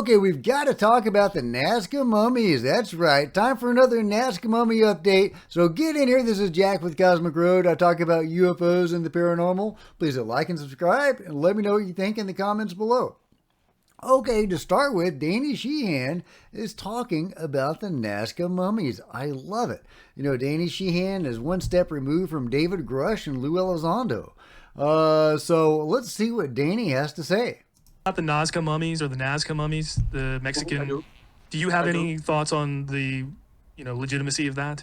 Okay, we've got to talk about the Nazca mummies. That's right. Time for another Nazca mummy update. So get in here. This is Jack with Cosmic Road. I talk about UFOs and the paranormal. Please hit like and subscribe and let me know what you think in the comments below. Okay, to start with, Danny Sheehan is talking about the Nazca mummies. I love it. You know, Danny Sheehan is one step removed from David Grush and Lou Elizondo. So let's see what Danny has to say. About the Nazca mummies or the Nazca mummies, the Mexican. Do you have any thoughts on the, legitimacy of that?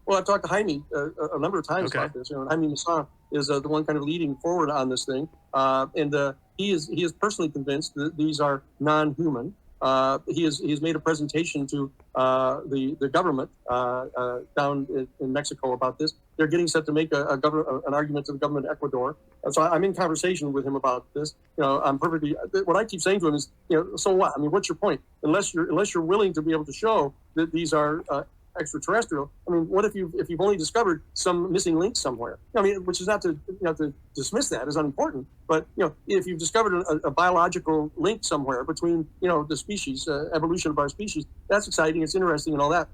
Well, I've talked to Jaime a number of times about this. Jaime Maussan is the one kind of leading forward on this thing, and he is personally convinced that these are non-human. He has made a presentation to the government down in Mexico about this. They're getting set to make an argument to the government of Ecuador. So I'm in conversation with him about this. I'm perfectly. What I keep saying to him is, so what? I mean, what's your point? Unless you're willing to be able to show that these are extraterrestrial. I mean, what if you've only discovered some missing link somewhere? I mean, which is not to to dismiss that as unimportant, but if you've discovered a biological link somewhere between the species, evolution of our species, that's exciting, it's interesting, and all that.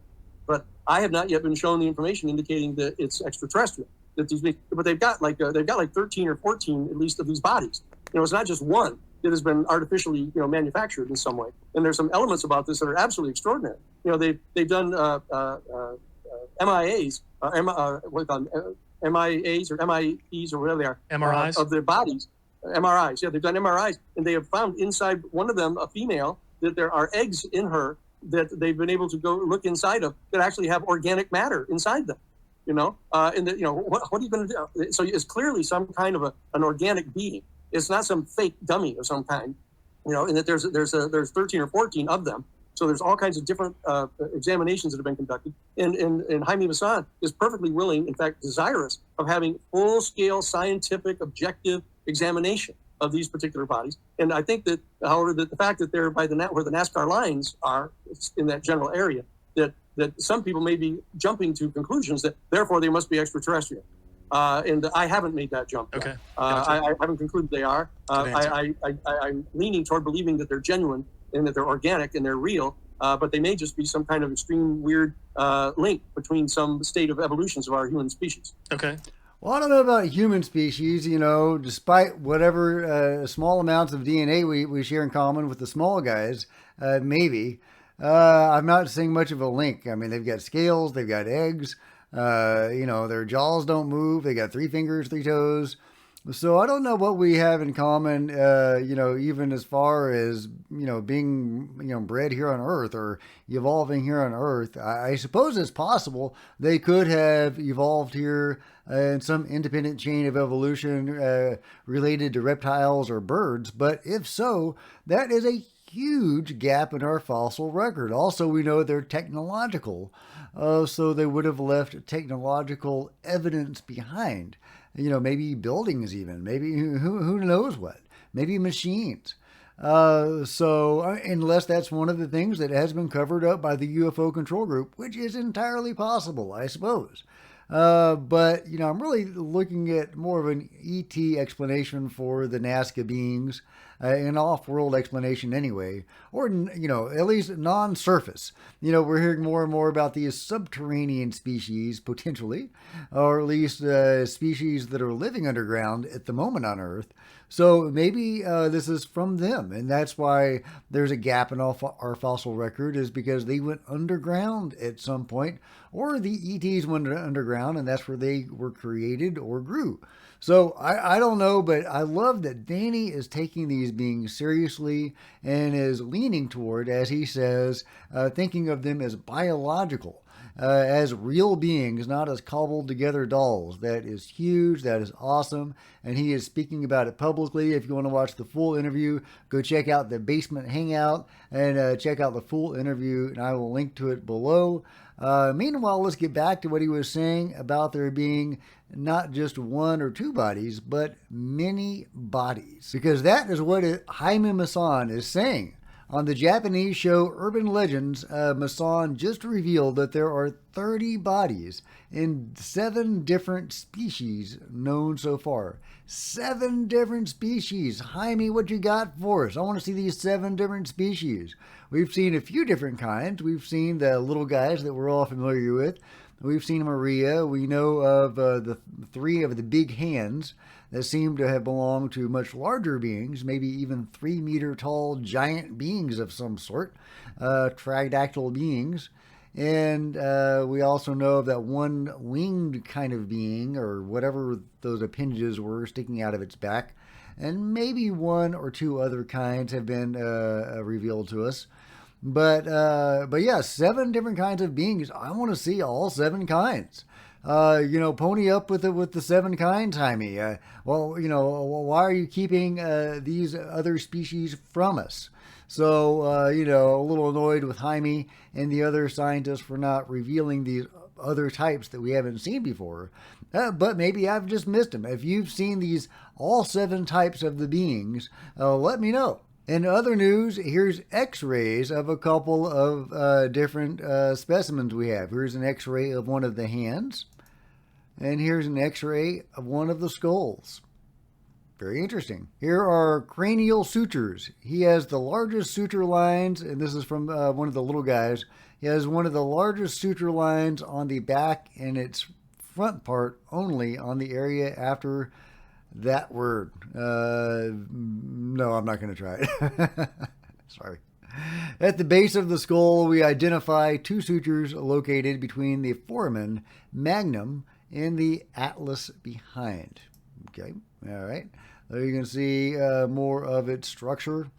But I have not yet been shown the information indicating that it's extraterrestrial. That but they've got like 13 or 14 at least of these bodies. It's not just one that has been artificially manufactured in some way. And there's some elements about this that are absolutely extraordinary. They've done MIAs, MIAs or MIEs or whatever they are, MRIs of their bodies. MRIs, yeah, they've done MRIs, and they have found inside one of them, a female, that there are eggs in her that they've been able to go look inside of that actually have organic matter inside them. And what are you going to do? So it's clearly some kind of an organic being. It's not some fake dummy of some kind, and that there's 13 or 14 of them. So there's all kinds of different examinations that have been conducted. And Jaime Maussan is perfectly willing, in fact, desirous of having full-scale scientific, objective examination of these particular bodies. And I think that, however, that the fact that they're by where the NASCAR lines are in that general area, that some people may be jumping to conclusions that therefore they must be extraterrestrial. And I haven't made that jump yet. Okay. I haven't concluded they are. I'm leaning toward believing that they're genuine and that they're organic and they're real, but they may just be some kind of extreme weird link between some state of evolutions of our human species. Okay. Well, I don't know about human species, despite whatever small amounts of DNA we share in common with the small guys, maybe. I'm not seeing much of a link. I mean, they've got scales, they've got eggs, their jaws don't move, they got 3 fingers, 3 toes. So I don't know what we have in common, even as far as, being, bred here on Earth or evolving here on Earth. I suppose it's possible they could have evolved here in some independent chain of evolution related to reptiles or birds. But if so, that is a huge gap in our fossil record. Also, we know they're technological, so they would have left technological evidence behind. Maybe buildings even, maybe who knows what, maybe machines. So unless that's one of the things that has been covered up by the UFO control group, which is entirely possible, I suppose. But, I'm really looking at more of an ET explanation for the Nazca beings, an off-world explanation anyway, or, at least non-surface. We're hearing more and more about these subterranean species, potentially, or at least species that are living underground at the moment on Earth. So maybe this is from them, and that's why there's a gap in our fossil record, is because they went underground at some point, or the ETs went underground, and that's where they were created or grew. So I don't know, but I love that Danny is taking these beings seriously and is leaning toward, as he says, thinking of them as biological. As real beings, not as cobbled together dolls. That is huge. That is awesome. And he is speaking about it publicly. If you want to watch the full interview, go check out the Basement Hangout and check out the full interview, and I will link to it below. Meanwhile, let's get back to what he was saying about there being not just 1 or 2 bodies, but many bodies. Because that is what Jaime Maussan is saying. On the Japanese show Urban Legends, Mason just revealed that there are 30 bodies in 7 different species known so far. 7 different species. Jaime, what you got for us? I want to see these 7 different species. We've seen a few different kinds. We've seen the little guys that we're all familiar with. We've seen Maria. We know of the 3 of the big hands that seem to have belonged to much larger beings, maybe even 3-meter tall giant beings of some sort, pterodactyl beings. And we also know of that one winged kind of being, or whatever those appendages were sticking out of its back. And maybe 1 or 2 other kinds have been revealed to us. But yeah, 7 different kinds of beings. I want to see all 7 kinds. Pony up with the 7 kinds, Jaime. Why are you keeping these other species from us? So, a little annoyed with Jaime and the other scientists for not revealing these other types that we haven't seen before. But maybe I've just missed them. If you've seen all 7 types of the beings, let me know. In other news, here's x-rays of a couple of different specimens we have. Here's an x-ray of one of the hands, and here's an x-ray of one of the skulls. Very interesting. Here are cranial sutures. He has the largest suture lines, and this is from one of the little guys. He has one of the largest suture lines on the back and its front part only on the area after that word. No, I'm not going to try it. Sorry. At the base of the skull, we identify 2 sutures located between the foramen magnum and the atlas behind. Okay, all right. There you can see more of its structure.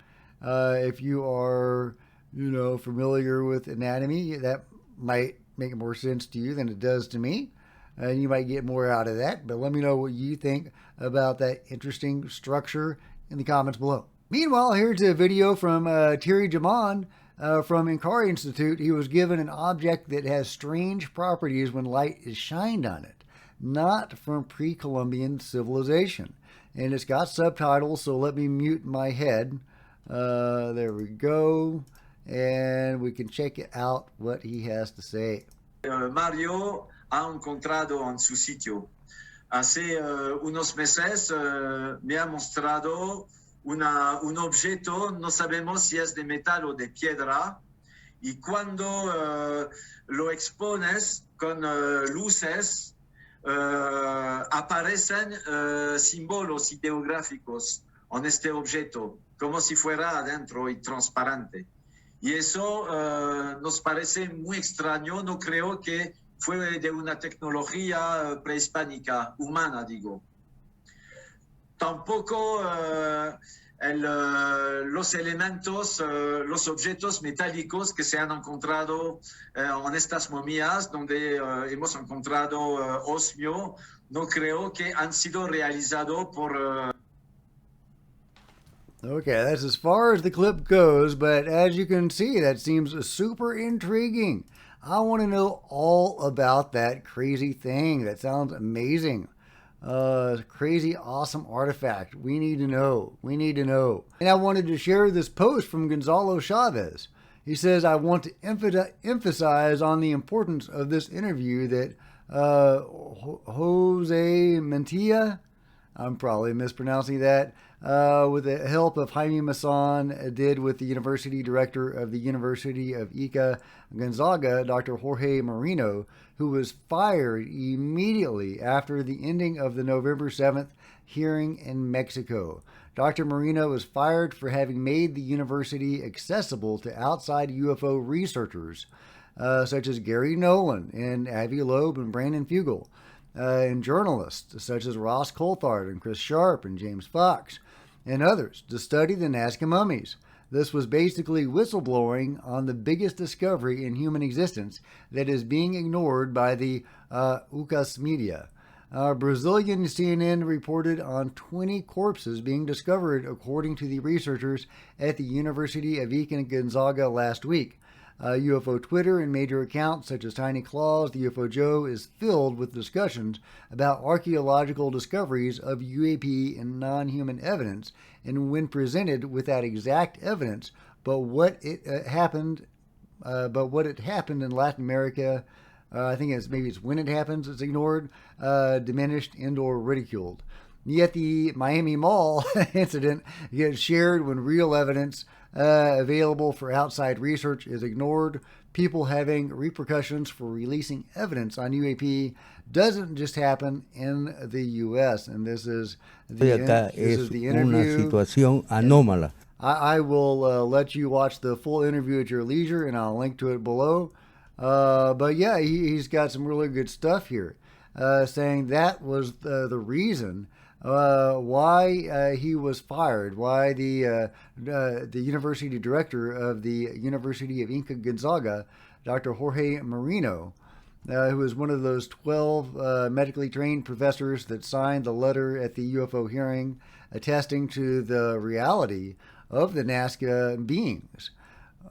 If you are, familiar with anatomy, that might make more sense to you than it does to me. And you might get more out of that, but let me know what you think about that interesting structure in the comments below. Meanwhile, here's a video from Thierry Jamon from Inkari Institute. He was given an object that has strange properties when light is shined on it, not from pre-Columbian civilization. And it's got subtitles, so let me mute my head. There we go. And we can check out what he has to say. Mario ha encontrado en su sitio. Hace unos meses me ha mostrado un objeto, no sabemos si es de metal o de piedra, y cuando lo expones con luces, aparecen símbolos ideográficos en este objeto, como si fuera adentro y transparente. Y eso nos parece muy extraño, no creo que fue de una tecnología prehispánica, humana, digo. Tampoco los elementos, los objetos metálicos que se han encontrado en estas momias, donde hemos encontrado osmio, no creo que han sido realizados por... Okay, that's as far as the clip goes, but as you can see, that seems super intriguing. I want to know all about that crazy thing. That sounds amazing. Crazy, awesome artifact. We need to know. We need to know. And I wanted to share this post from Gonzalo Chavez. He says, I want to emphasize on the importance of this interview that Jose Mantilla, I'm probably mispronouncing that, with the help of Jaime Mason, did with the university director of the University of Ica Gonzaga, Dr. Jorge Marino, who was fired immediately after the ending of the November 7th hearing in Mexico. Dr. Marino was fired for having made the university accessible to outside UFO researchers, such as Gary Nolan and Avi Loeb and Brandon Fugel, and journalists such as Ross Coulthard and Chris Sharp and James Fox, and others, to study the Nazca mummies. This was basically whistleblowing on the biggest discovery in human existence that is being ignored by the UCAS media. Brazilian CNN reported on 20 corpses being discovered, according to the researchers at the University of Ica Gonzaga last week. UFO Twitter and major accounts such as Tiny Claus, the UFO Joe, is filled with discussions about archaeological discoveries of UAP and non-human evidence, and when presented with that exact evidence, but what it happened in Latin America, I think it's when it happens, it's ignored, diminished, and/or ridiculed. Yet the Miami Mall incident gets shared when real evidence available for outside research is ignored. People having repercussions for releasing evidence on UAP doesn't just happen in the U.S. And this is the interview. Una situación anómala. I will let you watch the full interview at your leisure, and I'll link to it below. But yeah, he's got some really good stuff here, saying that was the reason why he was fired, why the university director of the University of Inca Gonzaga, Dr. Jorge Marino, who was one of those 12 medically trained professors that signed the letter at the UFO hearing attesting to the reality of the Nazca beings.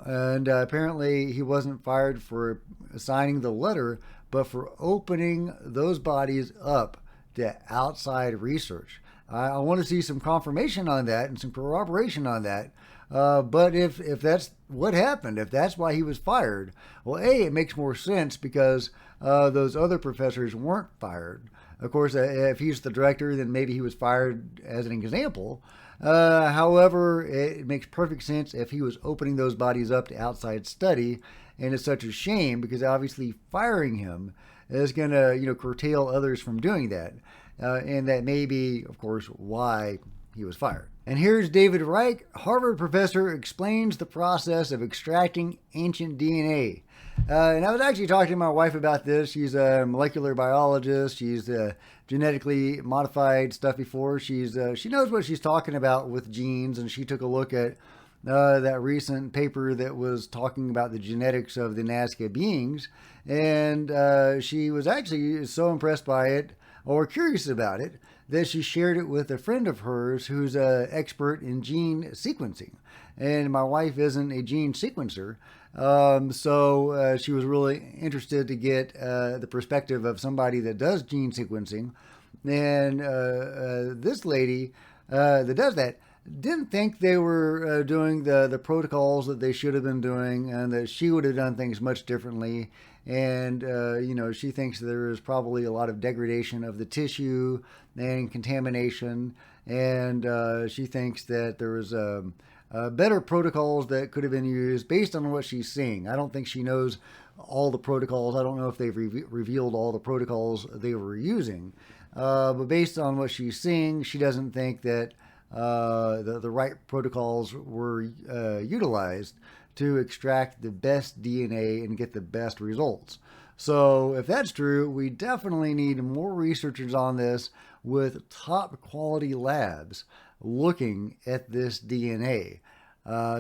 And apparently he wasn't fired for signing the letter, but for opening those bodies up to outside research. I want to see some confirmation on that and some corroboration on that. But if that's what happened, if that's why he was fired, well, it makes more sense because those other professors weren't fired. Of course, if he's the director, then maybe he was fired as an example. However, it makes perfect sense if he was opening those bodies up to outside study, and it's such a shame because obviously firing him is going to, curtail others from doing that, and that may be, of course, why he was fired. And here's David Reich, Harvard professor, explains the process of extracting ancient DNA. And I was actually talking to my wife about this. She's a molecular biologist. She's genetically modified stuff before. She knows what she's talking about with genes, and she took a look at that recent paper that was talking about the genetics of the Nazca beings, and she was actually so impressed by it, or curious about it, that she shared it with a friend of hers who's an expert in gene sequencing. And my wife isn't a gene sequencer, so she was really interested to get the perspective of somebody that does gene sequencing. And this lady that does that didn't think they were doing the protocols that they should have been doing, and that she would have done things much differently. And, she thinks there is probably a lot of degradation of the tissue and contamination. And she thinks that there was better protocols that could have been used based on what she's seeing. I don't think she knows all the protocols. I don't know if they've revealed all the protocols they were using. But based on what she's seeing, she doesn't think that the right protocols were utilized to extract the best DNA and get the best results. So if that's true, we definitely need more researchers on this with top quality labs looking at this DNA,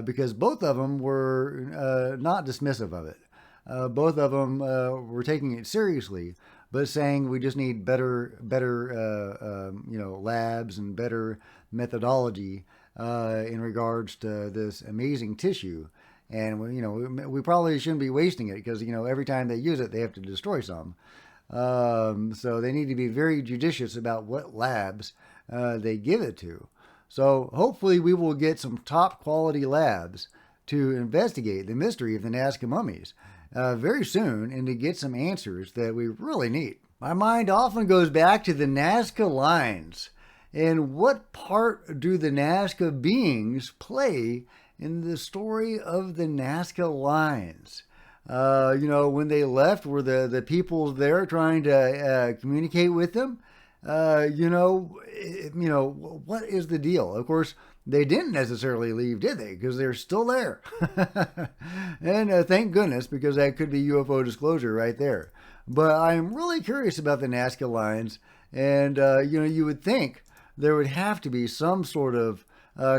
because both of them were not dismissive of it. Both of them were taking it seriously, but saying we just need better labs and better methodology in regards to this amazing tissue. And we probably shouldn't be wasting it because every time they use it, they have to destroy some. So they need to be very judicious about what labs they give it to. So hopefully we will get some top quality labs to investigate the mystery of the Nazca mummies very soon, and to get some answers that we really need. My mind often goes back to the Nazca lines. And what part do the Nazca beings play in the story of the Nazca lines? When they left, were the people there trying to communicate with them? What is the deal? Of course, they didn't necessarily leave, did they? Because they're still there. And thank goodness, because that could be UFO disclosure right there. But I'm really curious about the Nazca lines. And, you would think there would have to be some sort of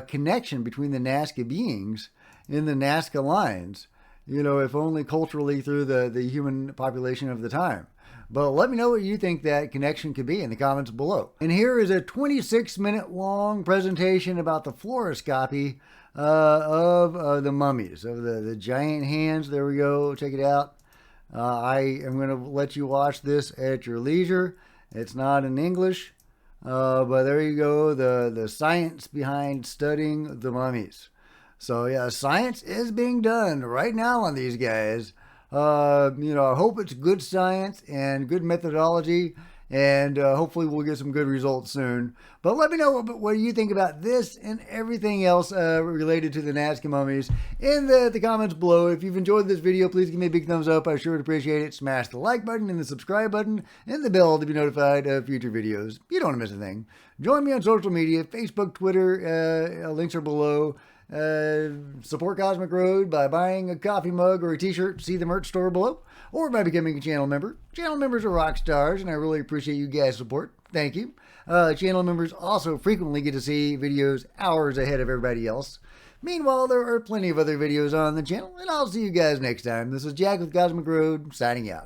connection between the Nazca beings and the Nazca lines, if only culturally through the human population of the time. But let me know what you think that connection could be in the comments below. And here is a 26-minute long presentation about the fluoroscopy of the mummies, of the giant hands. There we go. Check it out. I am going to let you watch this at your leisure. It's not in English, but there you go. The science behind studying the mummies. So yeah, science is being done right now on these guys. I hope it's good science and good methodology, and hopefully we'll get some good results soon. But let me know what you think about this and everything else related to the Nazca mummies in the comments below. If you've enjoyed this video, please give me a big thumbs up. I sure would appreciate it. Smash the like button and the subscribe button and the bell to be notified of future videos. You don't want to miss a thing. Join me on social media, Facebook, Twitter. Links are below. Support Cosmic Road by buying a coffee mug or a t-shirt. See the merch store below, or by becoming a channel member. Channel members are rock stars, and I really appreciate you guys' support. Thank you. Channel members also frequently get to see videos hours ahead of everybody else. Meanwhile, there are plenty of other videos on the channel, and I'll see you guys next time. This is Jack with Cosmic Road, signing out.